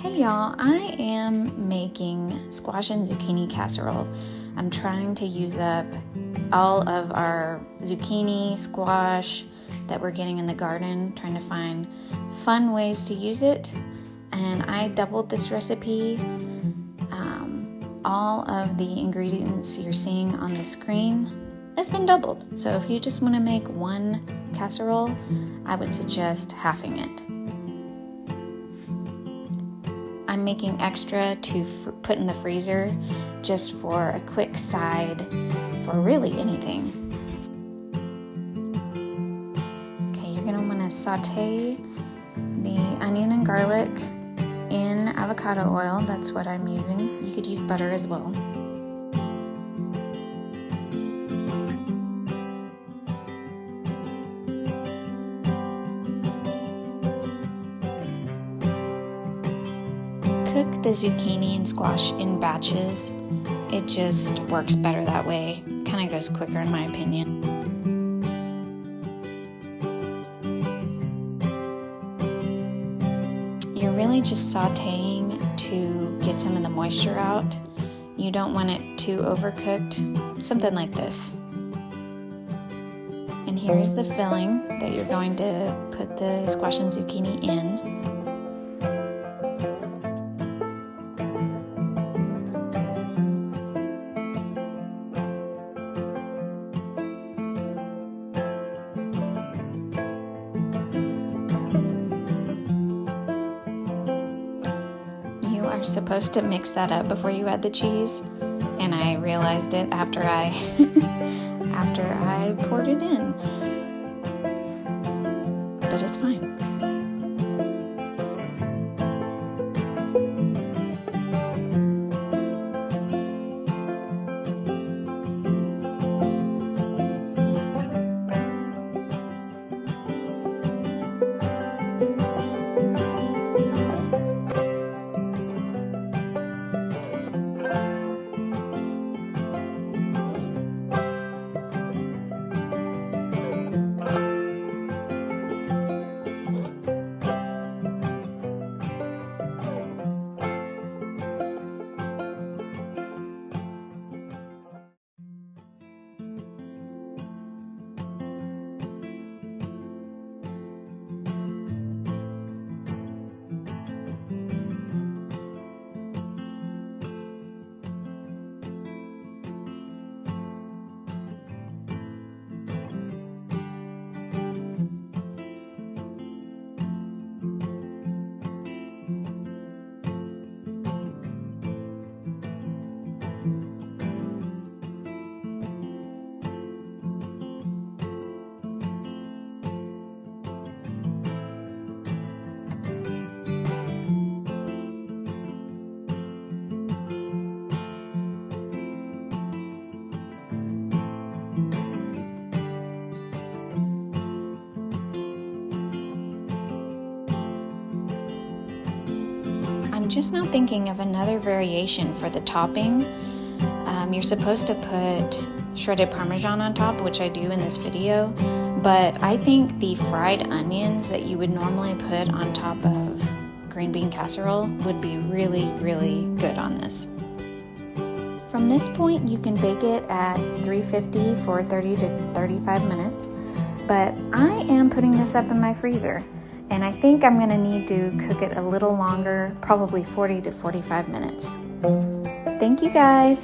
Hey y'all, I am making squash and zucchini casserole. I'm trying to use up all of our zucchini, squash that we're getting in the garden, trying to find fun ways to use it. And I doubled this recipe. All of the ingredients you're seeing on the screen has been doubled. So if you just want to make one casserole, I would suggest halving it. I'm making extra to put in the freezer just for a quick side for really anything. Okay, you're gonna wanna saute the onion and garlic in avocado oil. That's what I'm using. You could use butter as well. Cook the zucchini and squash in batches. It just works better that way. Kind of goes quicker in my opinion. You're really just sautéing to get some of the moisture out. You don't want it too overcooked, something like this. And here's the filling that you're going to put the squash and zucchini in. You're supposed to mix that up before you add the cheese, and I realized it after I poured it in, but it's fine. I'm just now thinking of another variation for the topping. You're supposed to put shredded Parmesan on top, which I do in this video, but I think the fried onions that you would normally put on top of green bean casserole would be really, really good on this. From this point, you can bake it at 350 for 30 to 35 minutes, but I am putting this up in my freezer. And I think I'm gonna need to cook it a little longer, probably 40 to 45 minutes. Thank you guys.